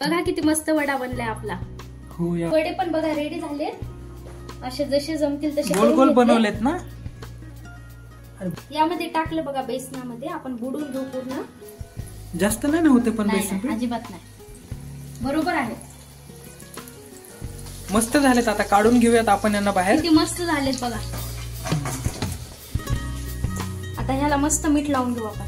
बघा किती मस्त वडा बनलाय आपला. हो या. वडे पण बघा रेडी झाले. असे जसे जमतील तसे गोल गोल बनवलेत ना. यामध्ये टाकलं बघा बेसनामध्ये आपण बुडून घेऊ पूर्ण. जास्त नाही ना होते पण बेसन अजिबात नाही. बरोबर आहे. मस्त झालेत. आता काढून घेऊयात आपण यांना बाहेर. किती मस्त झालेत बघा. आता ह्याला मस्त मीठ लावून घेऊ आपण.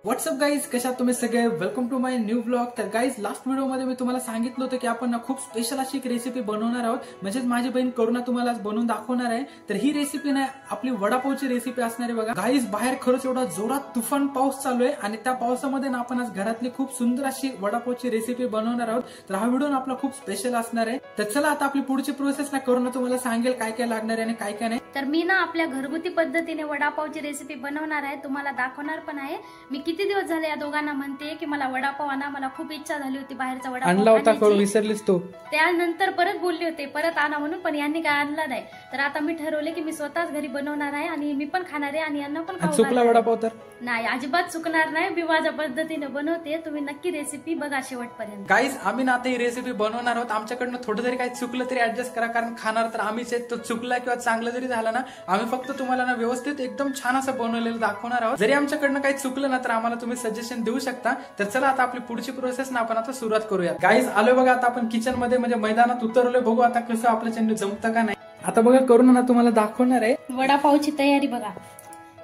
व्हॉट्सअप गाईज, कशा तुम्ही सगळे. Welcome to my new blog. तर गाईज लास्ट व्हिडिओमध्ये मी तुम्हाला सांगितलं होतं की आपण खूप स्पेशल अशी एक रेसिपी बनवणार आहोत. म्हणजेच माझी बहीण करुणा तुम्हाला आज बनवून दाखवणार आहे. तर ही रेसिपी नाही, आपली वडापावची रेसिपी असणार आहे. बघा गाईज, बाहेर खरंच एवढा जोरात तुफान पाऊस चालू आहे आणि त्या पावसामध्ये ना आपण आज घरातली खूप सुंदर अशी वडापावची रेसिपी बनवणार आहोत. तर हा व्हिडिओ आपला खूप स्पेशल असणार आहे. तर चला आता आपली पुढची प्रोसेस ना करुणा तुम्हाला सांगेल काय काय लागणार आहे आणि काय काय नाही. तर मी ना आपल्या घरगुती पद्धतीने वडापावची रेसिपी बनवणार आहे, तुम्हाला दाखवणार पण आहे. मी किती दिवस झाले या दोघांना म्हणते की मला वडापाव आणा, मला खूप इच्छा झाली होती बाहेरचा वडापाव आणला होता, करून विसरलीस तू. त्यानंतर परत बोलले होते परत आणा म्हणून, पण यांनी काय आणला नाही. तर आता मी ठरवले की मी स्वतःच घरी बनवणार आहे आणि मी पण खाणार आहे आणि यांना पण खाऊ. चुकला वडापाव तर नाही, अजिबात चुकणार नाही. मी माझ्या पद्धतीने बनवते, तुम्ही नक्की रेसिपी बघा शेवटपर्यंत. गाईज, आम्ही ना आता ही रेसिपी बनवणार आहोत. आमच्याकडनं थोडं जरी काही चुकलं तरी ऍडजस्ट करा, कारण खाणार तर आम्हीच आहे. तो चुकला किंवा चांगलं जरी झालं ना, आम्ही फक्त तुम्हाला ना व्यवस्थित एकदम छान असं बनवलेलं दाखवणार आहोत. जरी आमच्याकडनं काही चुकलं ना तर आम्हाला तुम्ही सजेशन देऊ शकता. तर चला आता आपली पुढची प्रोसेस ना आपण आता सुरुवात करूया. गाईज, आलोय बघा आता आपण किचन मध्ये, म्हणजे मैदानात उतरलोय. बघू आता कसं आपल्या चॅनल जमतं का नाही. आता बघा करून ना तुम्हाला दाखवणार आहे वडापावची तयारी. बघा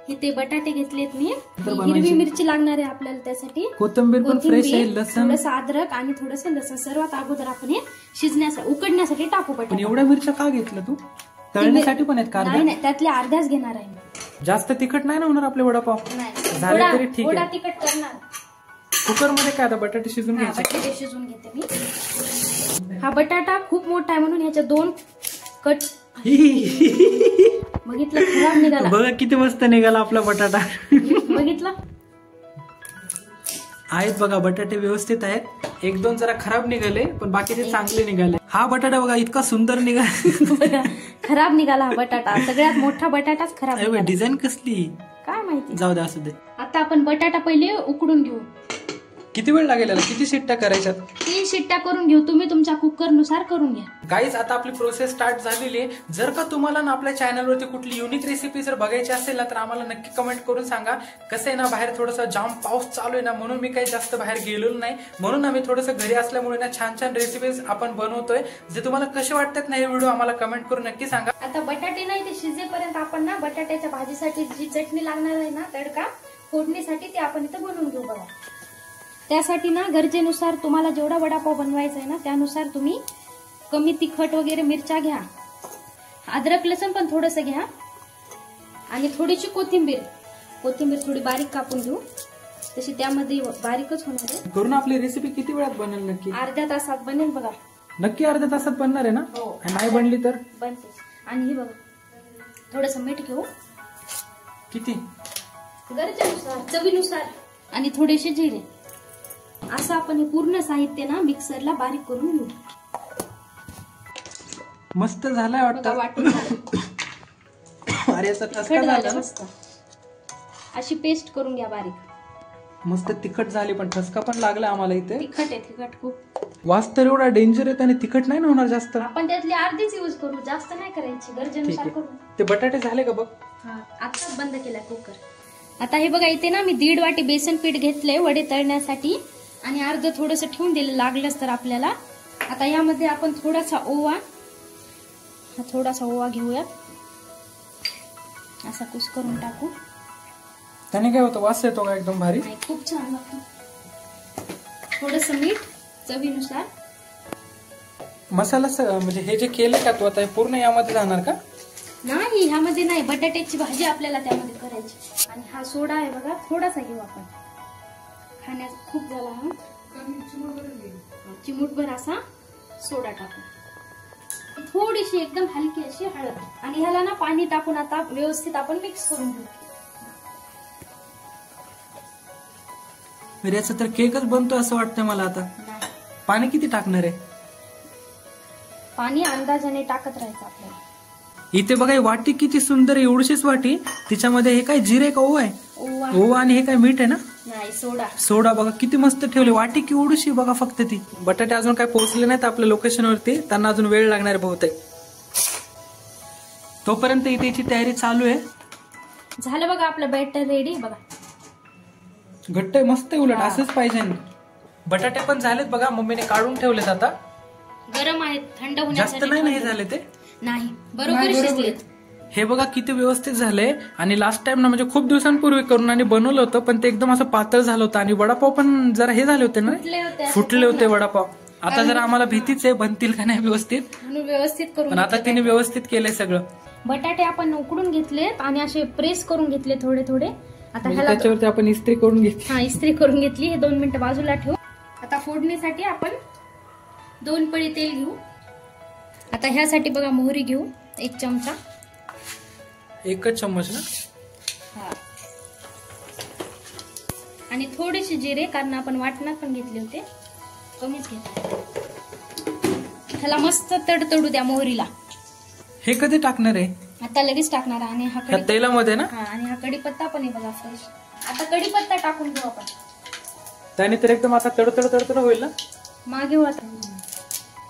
इथे बटाटे घेतलेत मी, हिरवी मिरची लागणार आहे आपल्याला, त्यासाठी कोथिंबीर पण फ्रेश आहे, लसण, थोडंसं अद्रक आणि थोडंसं लसण. सर्वात अगोदर आपण हे शिजण्यासाठी उकडण्यासाठी टाकू. पण एवढ्या मिरच्या का घेतल्या तू? तळण्यासाठी पण आहेत का? नाही, त्यातल्या अर्ध्याच घेणार आहे. जास्त तिखट नाही ना होणार आपले वडापाव? झाले तरी ठीक आहे. तिखट करणार. कुकर मध्ये काय आता बटाटे शिजून घ्यायचे. बटाटे शिजून घेते मी. हा बटाटा खूप मोठा आहे म्हणून ह्याच्या 2 कट. बघितलं, खराब निघाला. बघा किती मस्त निघाला आपला बटाटा. बघितलं, आहेत बघा बटाटे व्यवस्थित आहेत. 1-2 जरा खराब निघाले पण बाकीचे चांगले निघाले. हा बटाटा बघा इतका सुंदर निघाला. खराब निघाला हा बटाटा, सगळ्यात मोठा बटाटाच खराब. डिझाईन कसली काय माहिती, जाऊ दे असू दे. आता आपण बटाटा पहिले उकडून घेऊ. किती वेळ लागेल? किती शिट्ट्या करायच्यात? 3 शिट्ट्या करून घेऊ. तुम्ही तुमच्या कुकर नुसार करून घ्या. गाईज, आता आपली प्रोसेस स्टार्ट झालेली आहे. जर का तुम्हाला ना आपल्या चॅनलवरती कुठली युनिक रेसिपी जर बघायची असेल ना तर आम्हाला नक्की कमेंट करून सांगा. कसं आहे ना, बाहेर थोडंसं जाम पाऊस चालू आहे ना, म्हणून मी काही जास्त बाहेर गेलेलो नाही. म्हणून आम्ही थोडंसं घरी असल्यामुळे ना छान छान रेसिपीज आपण बनवतोय. जे तुम्हाला कसे वाटतात ना हे व्हिडिओ आम्हाला कमेंट करून नक्की सांगा. आता बटाटे नाही ते शिजेपर्यंत आपण ना बटाट्याच्या भाजीसाठी जी चटणी लागणार आहे ना, तडका फोडणीसाठी, ते आपण इथं बनवून घेऊ. बघा त्यासाठी ना गरजेनुसार तुम्हाला जेवढा वडापाव बनवायचा आहे ना त्यानुसार तुम्ही कमी तिखट वगैरे मिरच्या घ्या. अद्रक लसण पण थोडंसं घ्या आणि थोडीशी कोथिंबीर थोडी बारीक कापून घेऊ. तशी त्यामध्ये बारीकच होणार आहे. करून आपली रेसिपी किती वेळात बनेल? नक्की अर्ध्या तासात बनेल. बघा नक्की अर्ध्या तासात बनणार आहे ना? हो. नाही बनली तर बनते. आणि हे बघा थोडंसं मीठ घेऊ. किती? गरजेनुसार, चवीनुसार. आणि थोडेसे जिरे. असं आपण हे पूर्ण साहित्य ना मिक्सरला बारीक करून घेऊ. मस्त झालाय वाटतं. अरे ठसका झाला मस्त. अशी पेस्ट करून घ्या बारीक. मस्त तिखट झाली पण ठसका पण लागला आम्हाला इथे. तिखट आहे, तिखट खूप. वास तर एवढा डेंजर आहे आणि तिखट नाही होणार जास्त. आपण त्यातली अर्धीच यूज करू, जास्त नाही करायची, गरजेनुसार करू. ते बटाटे झाले का बघ? आताच बंद केला कुकर. आता हे बघा इथे ना मी 1.5 वाटी बेसन पीठ घेतलंय वडे तळण्यासाठी आणि अर्ध थोडंसं ठेवून दिलं लागलंच तर आपल्याला. आता यामध्ये आपण थोडासा ओवा घेऊयात. असा कुस करून टाकू. त्याने काय होतं, वास येतो का एकदम भारी? खूप छान लागतं. थोडंसं मीठ चवीनुसार. मसाला म्हणजे हे जे केलं का तू आता पूर्ण यामध्ये जाणार का? नाही, ह्यामध्ये नाही, बटाट्याची भाजी आपल्याला त्यामध्ये करायची. आणि हा सोडा आहे बघा, थोडासा घेऊ आपण. खाण्यास खूप झाला हा. चिमूटभर असा सोडा टाकू. थोडीशी एकदम हलकी अशी हळद. आणि ह्याला ना पाणी टाकून आता व्यवस्थित आपण मिक्स करून घेऊ. याचा तर केकच बनतो असं वाटतंय मला. आता पाणी किती टाकणार आहे? पाणी अंदाजाने टाकत राहायचं आपल्याला. इथे बघा वाटी किती सुंदर आहे, एवढीशीच वाटी. तिच्यामध्ये हे काय जिरे का ओवा आहे? ओवा हो, आणि हे काय मीठ आहे ना? नाही, सोडा. सोडा बघा किती मस्त ठेवले, वाटी केवढीशी बघा फक्त ती. बटाटे अजून काय पोहोचले नाहीत आपल्या लोकेशन वरती, त्यांना अजून वेळ लागणार आहे बहुतेक. तोपर्यंत इथे याची तयारी चालू आहे. झालं बघा आपलं बॅटर रेडी. बघा घट्ट आहे, मस्त आहे, उलट असंच पाहिजे. बटाटे पण झालेत बघा, मम्मीने काढून ठेवलेत. आता गरम आहेत, थंड जास्त नाही ना हे झाले ते? नाही, बरोबर शिजलेत. हे बघा किती व्यवस्थित झाले. आणि लास्ट टाइम ना म्हणजे खूप दिवसांपूर्वी करून आणि बनवलं होतं, पण ते एकदम असं पातळ झालं होतं. आणि वडापाव पण जरा हे झाले होते ना, फुटले होते वडापाव. आता जरा आम्हाला भीतीच आहे बनतील का नाही व्यवस्थित, म्हणून व्यवस्थित करून. पण आता तिने व्यवस्थित केलंय सगळं. बटाटे आपण उकडून घेतलेत आणि असे प्रेस करून घेतले थोडे थोडे. आता ह्याला त्याच्यावरती आपण इस्त्री करून घेतली. हा, इस्त्री करून घेतली. हे 2 मिनिटं बाजूला ठेवू. आता फोडणीसाठी आपण 2 पळी तेल घेऊ. आता ह्यासाठी बघा मोहरी घेऊ 1 चमचा. 1 चम्मच ना? हा. आणि थोडेसे जिरे, कारण आपण वाटणात पण घेतले होते, कमीच घेतले. ह्याला मस्त तडतडू द्या मोहरीला. हे कधी टाकणार आहे? आता लगेच टाकणार. आणि हा तेलामध्ये ना? हा, आणि हा कढीपत्ता पण आहे बघा फ्रेश. आता कढीपत्ता टाकून घेऊ आपण. त्याने तर एकदम आता तडतड तडतड होईल ना. मागे घेऊ आता.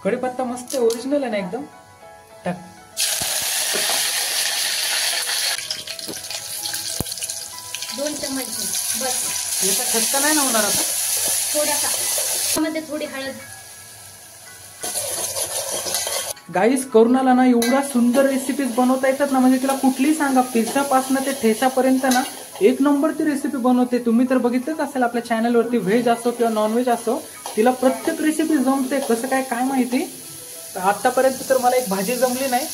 कढीपत्ता मस्त ओरिजिनल आहे ना एकदम. टाक. दोन चम्मच बस. याचा खस्ता नाही ना होणार आता? थोडासा. त्यामध्ये थोडी हळद. गाईस, करुणाला ना एवढा सुंदर रेसिपीज बनवता येतात ना, म्हणजे तिला कुठलीही सांगा, पिझ्झापासून ते ठेचापर्यंत ना 1 नंबर ती रेसिपी बनवते. तुम्ही तर बघितलंच असेल आपल्या चॅनलवरती, व्हेज असो किंवा नॉनव्हेज असो, तिला प्रत्येक रेसिपी जमते. कसं काय माहिती. आतापर्यंत तर मला एक भाजी जमली नाही,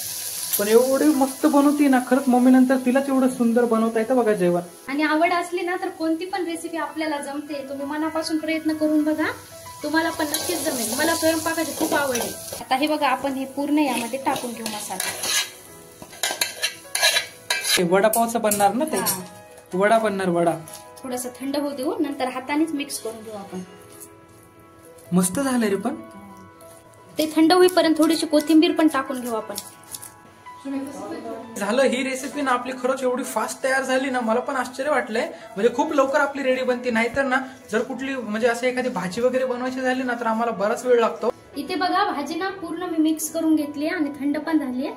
पण एवढी मस्त बनवती ना खरंच. मम्मी नंतर तिलाच एवढं सुंदर बनवता येतं बघा जेवण. आणि आवड असली ना तर कोणती पण रेसिपी आपल्याला जमते. तुम्ही मनापासून प्रयत्न करून बघा, तुम्हाला पण नक्कीच जमेल. मला स्वयंपाकाची खूप आवड आहे. आता हे बघा, आपण हे पूर्ण यामध्ये टाकून घेऊ मसाला. वडापावचं बनणार ना ते, वडा बनणार, वडा. थोडस थंड होऊ देऊ, नंतर हातानेच मिक्स करून घेऊ आपण. मस्त झालं रे. पण ते थंड होईपर्यंत थोडीशी कोथिंबीर पण टाकून घेऊ आपण. झालं. ही रेसिपी ना आपली खरंच एवढी फास्ट तयार झाली ना, मला पण आश्चर्य वाटलंय. म्हणजे खूप लवकर आपली रेडी बनते. नाहीतर ना जर कुठली म्हणजे असं एखादी भाजी वगैरे बनवायची झाली ना तर आम्हाला बराच वेळ लागतो. इथे बघा भाजी ना पूर्ण मी मिक्स करून घेतली आणि थंड पण झाली.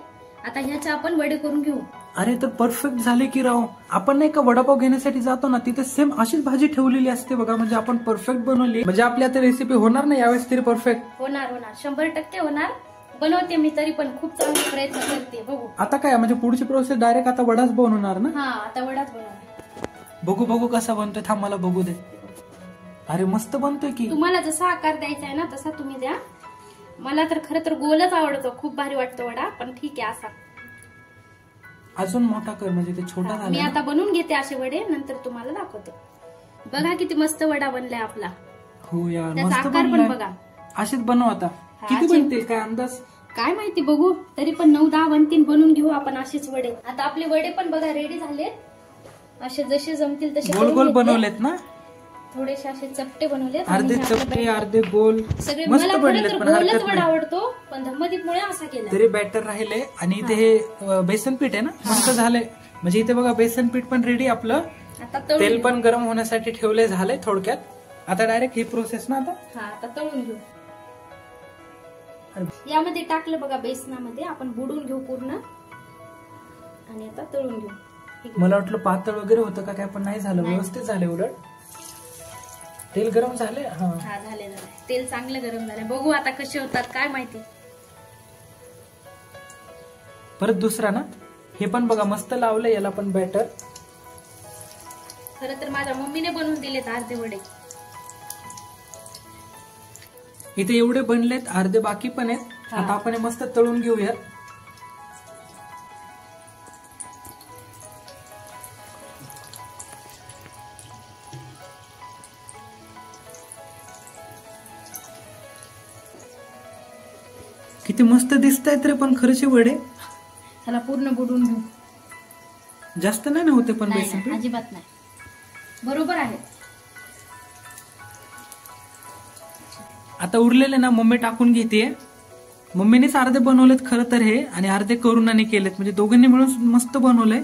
आता ह्याचे आपण वडे करून घेऊ. अरे तर परफेक्ट झाले की राव. आपण नाही का वडापाव घेण्यासाठी जातो ना, तिथे सेम अशीच भाजी ठेवलेली असते बघा. म्हणजे आपण परफेक्ट बनवली. म्हणजे आपली आता रेसिपी होणार ना यावेळेस तरी परफेक्ट होणार. 100% होणार. बनवते मी तरी पण खूप चांगले प्रयत्न करते. बघू आता काय म्हणजे पुढची प्रोसेस डायरेक्ट आता वडाच बनवणार ना? हा, आता वडाच बनवणार. बघू कसा बनतोय. थांब मला बघू दे. अरे मस्त बनतोय की. तुम्हाला जसा आकार द्यायचा आहे ना तसा तुम्ही द्या. मला तर खरं तर गोलच आवडतो, खूप भारी वाटतो वडा. पण ठीक आहे, असा अजून मोठा कर म्हणजे ते छोटा झाला. मी आता बनवून घेते असे वडे, नंतर तुम्हाला दाखवते. बघा किती मस्त वडा बनलाय आपला. हो यार, त्याचा मस्त आकार पण बघा. असेच बनव. आता किती बनतील काय अंदाज? काय माहिती, बघू. तरी पण 9-10 बनतील. बनवून घेऊ आपण असेच वडे. आता आपले वडे पण बघा रेडी झाले. असे जसे जमतील तसे गोल गोल बनवलेत ना. थोडेसे असे चपटे बनवलेत. अर्धे चपटे अर्धे गोल. सगळे मला गोलच वडा आवडतो, पण धम्मदीपमुळे असा केला. तरी बॅटर राहिले. आणि इथे हे बेसन पीठ आहे ना, मस्त झालंय. म्हणजे इथे बघा बेसन पीठ पण रेडी आपलं. आता तेल पण गरम होण्यासाठी ठेवले. झालंय थोडक्यात. आता डायरेक्ट ही प्रोसेस ना आता तळून घेऊ. यामध्ये टाकलं बघा, बेसनामध्ये आपण बुडून घेऊ पूर्ण आणि आता तळून घेऊ. मला वाटलं पातळ वगैरे होतं का काय, पण नाही झालं. व्यवस्थित झाले. उलट तेल गरम झाले. हा झाले. तेल चांगलं गरम झालं. बघू आता कसे होतात काय माहिती. परत दुसरा ना, हे पण बघा मस्त लावलंय याला पण बॅटर. खरं तर माझ्या मम्मीने बनवून दिलेत अर्धे वडे. इथे एवढे बनलेत, अर्धे बाकी पण आहेत. आता आपण हे मस्त तळून घेऊया. किती मस्त दिसतायत रे पण खरंच वडे. त्याला पूर्ण बुडून घेऊ. जास्त नाही ना होते पण बेसन पीठ? अजिबात नाही, बरोबर आहे. आता उरलेले ना मम्मी टाकून घेते. मम्मीनेच अर्धे बनवलेत खरं तर हे, आणि अर्धे करुणाने केलेत. म्हणजे दोघांनी मिळून मस्त बनवलंय.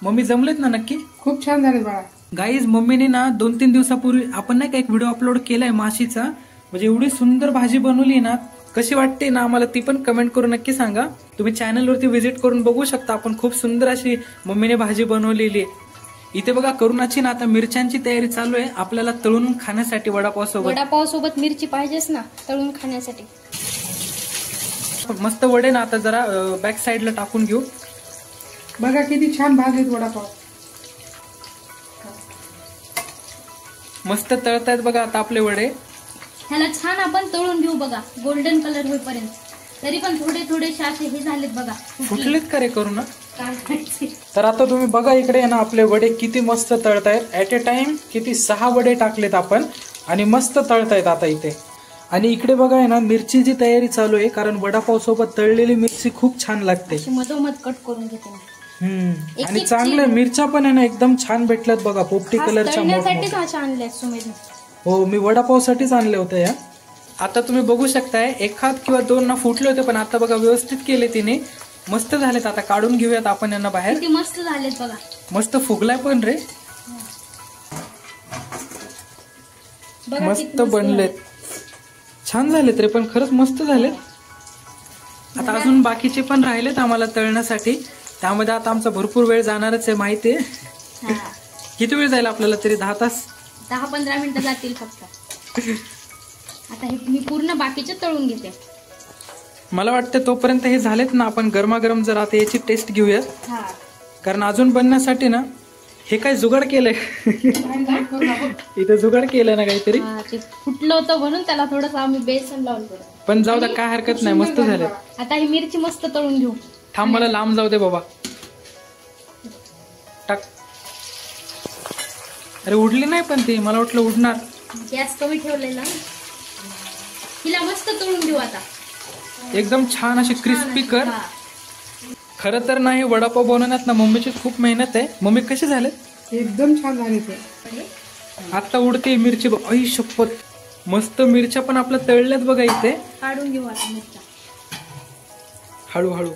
मम्मी जमलेत ना नक्की? खूप छान झाले बाळा. गाईज मम्मीने ना 2-3 दिवसापूर्वी आपण नाही का एक व्हिडिओ अपलोड केलाय माशीचा, म्हणजे एवढी सुंदर भाजी बनवली ना, कशी वाटते ना आम्हाला ती पण कमेंट करून नक्की सांगा. तुम्ही चॅनलवरती व्हिजिट करून बघू शकता. आपण खूप सुंदर अशी मम्मीने भाजी बनवलेली आहे. इथे बघा करुणाची ना आता मिरच्यांची तयारी चालू आहे आपल्याला तळून खाण्यासाठी वडापाव सोबत मिरची पाहिजेच ना तळून खाण्यासाठी. मस्त वडे ना आता जरा बॅक साईडला टाकून घेऊ. बघा किती छान भाजलेत वडापाव. मस्त तळतायत बघा आता आपले वडे. ह्याला छान आपण तळून घेऊ बघा गोल्डन कलर होईपर्यंत. तरी पण थोडे थोडेसे असे हे झालेत बघा. फुटलेत का रे करुणा? तर आता तुम्ही बघा इकडे ना आपले वडे किती मस्त तळतायत. ऍट अ टाइम किती 6 वडे टाकलेत आपण आणि मस्त तळतायत आता इथे. आणि इकडे बघा आहे ना मिरचीची तयारी चालू आहे कारण वडापाव सोबत तळलेली मिरची खूप छान लागते. मधोमध कट करून घेते. आणि चांगल्या मिरच्या पण आहे ना एकदम छान भेटल्यात बघा पोपटी कलरच्या. हो मी वडापाव साठीच आणले होते या. आता तुम्ही बघू शकताय एखाद किंवा 2 ना फुटले होते पण आता बघा व्यवस्थित केले तिने. मस्त झालेत. आता काढून घेऊयात आपण यांना बाहेर. मस्त झालेत बघा. मस्त फुगलाय पण रे. मस्त बनलेत. छान झालेत रे पण खरंच मस्त झालेत. आता अजून बाकीचे पण राहिलेत आम्हाला तळण्यासाठी. त्यामध्ये आता आमचा भरपूर वेळ जाणारच आहे माहितीये. किती वेळ जाईल आपल्याला तरी? 10 तास 10-15 मिनिटं जातील फक्त. आता हे मी पूर्ण बाकीचे तळून घेते. मला वाटतं तोपर्यंत हे झालेत ना आपण गरमागरम जर आता याची टेस्ट घेऊयात. कारण अजून बनण्यासाठी ना हे काय जुगाड केलंय. इथे जुगाड केलंय ना काहीतरी. फुटलं होतं म्हणून त्याला थोडस आम्ही बेसन लावून. पण जाऊ द्या काय हरकत नाही मस्त झाले. आता ही मिरची मस्त तळून घेऊ. थांब मला लांब जाऊ दे बाबा. टाक. अरे उडली नाही पण ती मला वाटलं उडणार. गॅस कमी ठेवलेला. हिला मस्त तळून घेऊ आता. एकदम छान अशी क्रिस्पी कर. खरं तर नाही वडापाव बनवण्यात ना मम्मीची खूप मेहनत आहे. मम्मी कसे झाले? एकदम छान झाले ते. आता उडते मिरची. आई शपथ. मस्त मिरच्या पण आपल्या तळल्यात बघा इथे. काढून घेऊ आता मिरच्या हळूहळू.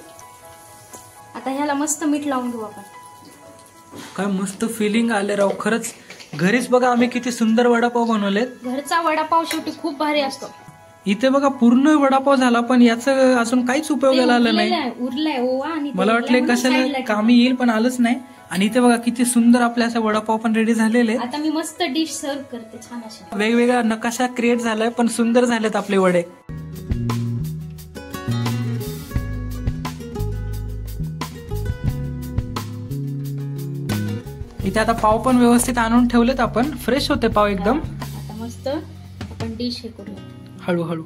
आता ह्याला मस्त मीठ लावून घेऊ आपण. काय मस्त फिलिंग आले राव खरंच. घरीच बघा आम्ही किती सुंदर वडापाव बनवलेत. घरचा वडापाव शेवटी खूप भारी असतो. इथे बघा पूर्ण वडापाव झाला पण याचं अजून काहीच उपयोगाला आलं नाही. उरलाय ओवा आणि मला वाटलं कशाला कामी येईल पण आलंच नाही. आणि इथे बघा किती सुंदर आपल्या असं वडापाव पण रेडी झालेले. आता मी मस्त डिश सर्व करते छान अशी. वेगवेगळा नकाशा क्रिएट झालाय पण सुंदर झालेत आपले वडे. इथे आता पाव पण व्यवस्थित आणून ठेवलेत आपण. फ्रेश होते पाव एकदम. आता मस्त आपण डिश हे करूया. हळूहळू.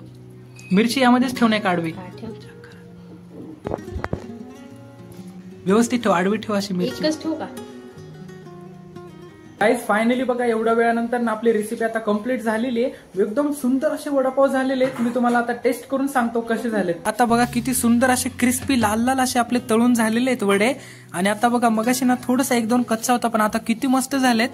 मिरची यामध्येच ठेवणे का आडवी? व्यवस्थित ठेव. आडवी ठेव अशी मिरची. एकच ठेवू का? गाईज फायनली बघा एवढ्या वेळानंतर ना आपली रेसिपी आता कम्प्लीट झालेली आहे. एकदम सुंदर असे वडापाव झालेले आहेत. मी तुम्हाला आता टेस्ट करून सांगतो कसे झालेत. आता बघा किती सुंदर असे क्रिस्पी लाल लाल असे आपले तळून झालेले आहेत वडे. आणि आता बघा मगाशी ना थोडासा 1-2 कच्चा होता पण आता किती मस्त झालेत.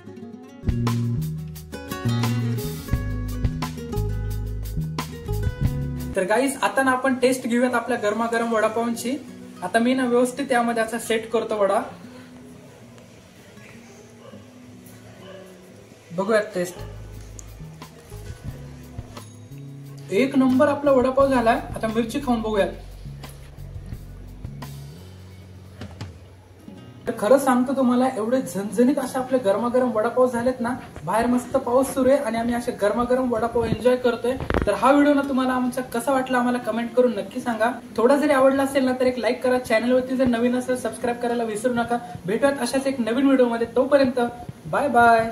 तर गाईज आता ना आपण टेस्ट घेऊयात आपल्या गरमागरम वडापावांची. आता मी ना व्यवस्थित यामध्ये असा सेट करतो वडा. बघूयात टेस्ट. एक नंबर आपला वडापाव झालाय. आता मिरची खाऊन बघूयात. तर खरं सांगतो तुम्हाला एवढे झणझणीत असे आपले गरमागरम वडापाव झालेत ना. बाहेर मस्त पाऊस सुरू आहे आणि आम्ही असे गरमागरम वडापाव एन्जॉय करतोय. तर हा व्हिडिओ ना तुम्हाला आमचा कसा वाटला आम्हाला कमेंट करून नक्की सांगा. थोडा जरी आवडला असेल ना तर एक लाईक करा. चॅनलवरती जर नवीन असेल सबस्क्राईब करायला विसरू नका. भेटूयात अशाच एक नवीन व्हिडिओ मध्ये. तोपर्यंत बाय बाय.